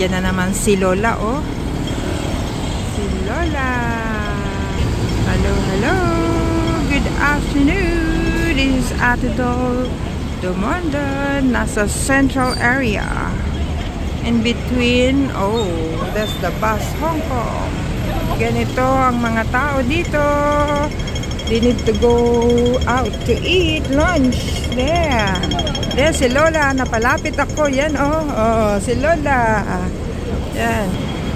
Nandiyan na naman si Lola, oh. Si Lola. Hello, hello. Good afternoon. This is Ate Dol Dumondo. Nasa central area. In between, oh, that's the bus, Hong Kong. Ganito ang mga tao dito. They need to go out to eat lunch. There. There si Lola. Napalapit ako. Yan, oh. Oh, si Lola. Yan.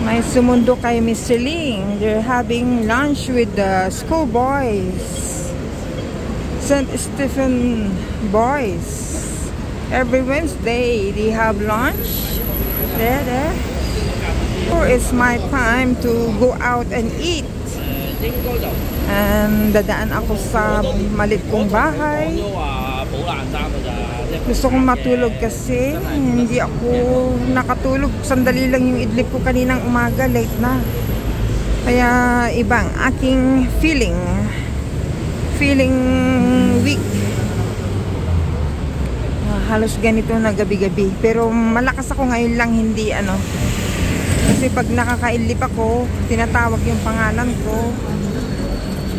May sumundo kay Miss Celine. They're having lunch with the school boys. St. Stephen boys. Every Wednesday, they have lunch. There. Oh, it's my time to go out and eat. And dadaan ako sa malit kong bahay. Gusto kong matulog kasi hindi ako nakatulog. Sandali lang yung idlip ko kaninang umaga, late na. Kaya ibang aking feeling weak. Halos ganito na gabi-gabi. Pero malakas ako ngayon lang, hindi ano. Kasi pag nakakaidlip ako, tinatawag yung pangalan ko.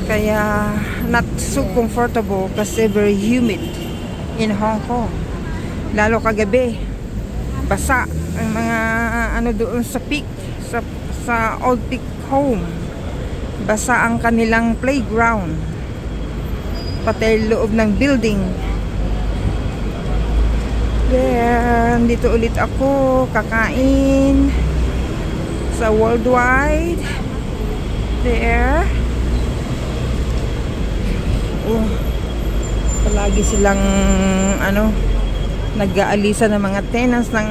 Kaya not so comfortable kasi very humid in Hong Kong. Lalo kagabi, basa ang mga ano doon sa peak, sa Old Peak Home. Basa ang kanilang playground. Pati loob ng building. There, dito ulit ako kakain sa Worldwide. There. Oh, palagi silang ano, nag-aalisa ng mga tenants ng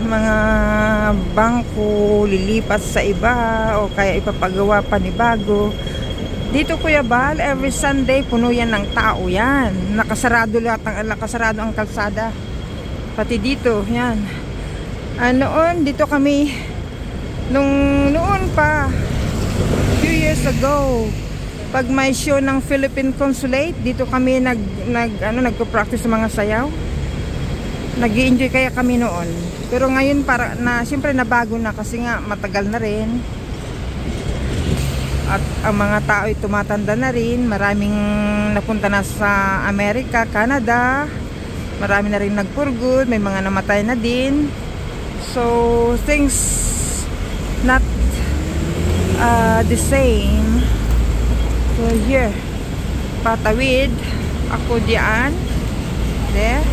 mga bangko, lilipat sa iba o kaya ipapagawa pa ni bago. Dito Kuya Bal, every Sunday puno yan ng tao yan. Nakasarado ang kalsada. Pati dito, yan. Noon, dito kami noon pa few years ago. Pag may show ng Philippine Consulate, dito kami nagpo-practice sa mga sayaw. Nag-i-enjoy kaya kami noon. Pero ngayon para na siyempre nabago na kasi nga matagal na rin. At ang mga tao ay tumatanda na rin. Maraming napunta na sa Amerika, Canada. Marami na rin nag-for-good, may mga namatay na din. So things not the same. So here, patawid ako diyan. There.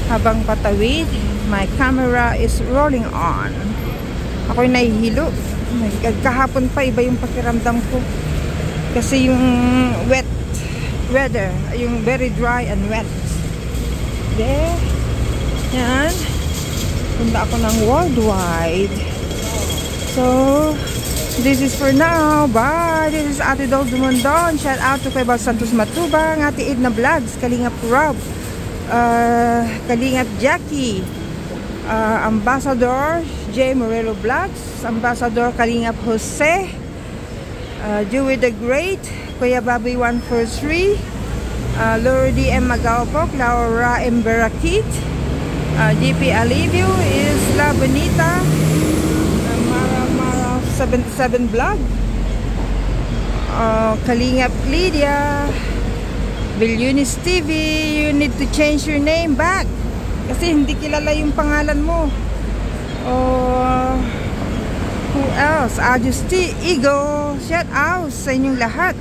Habang patawid, my camera is rolling on. Ako'y nahihilo. Kahapon pa iba yung pakiramdam ko. Kasi yung wet weather, yung very dry and wet. There. Yan. Punta ako ng Worldwide. So this is for now. Bye. This is Ate Dol Dumondon. Shout out to Kuya Bal Santos Matubang, Ate Edna Vlogs, Kalingap Rob, Kalingap Jackie, Ambassador J. Morello Vlogs, Ambassador Kalingap Jose, Dewey the Great, Kuya Baboy 143, Lordy M. Magawpok, Laura M. Barakit, GP Alivio, Isla Bonita, 77 Vlog, Kalingap Lydia, Billunis TV. You need to change your name back kasi hindi kilala yung pangalan mo. Who else? Ajusti Ego. Shout out sa inyong lahat.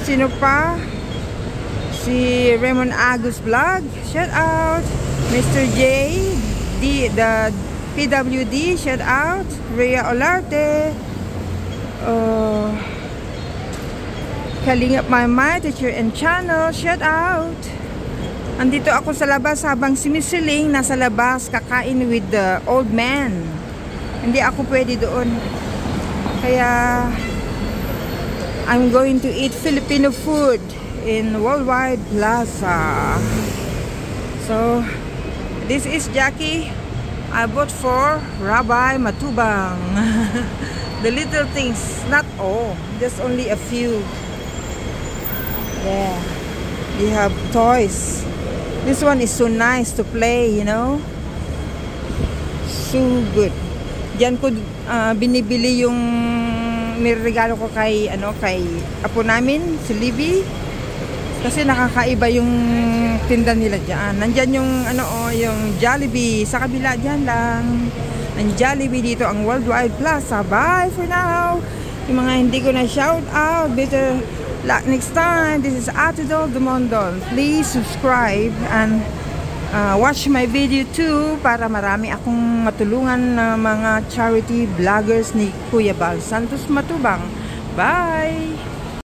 Sino pa? Si Raymond Agus Vlog. Shout out. Mr. J. The PWD, shout out. Rhea Olarte, Kalingap My Teacher and Channel, shout out. Andito ako sa labas habang si Miss Celine nasa labas kakain with the old man. Hindi ako pwede doon. Kaya I'm going to eat Filipino food in Worldwide Plaza. So this is Jackie. I bought for Rabbi Matubang. The little things, not all, just only a few. Yeah, they have toys. This one is so nice to play, you know. So good. Diyan ko binibili yung niregalo ko kay kay apo namin, si Libby. Kasi nakakaiba yung tinda nila diyan. Nandiyan yung yung Jollibee sa kabila diyan lang. Ang Jollibee dito ang Worldwide Plaza. Bye for now. Yung mga hindi ko na shout out, better luck next time. This is Ate Dol Dumondon. Please subscribe and watch my video too para marami akong matulungan na mga charity vloggers ni Kuya Bal Santos Matubang. Bye!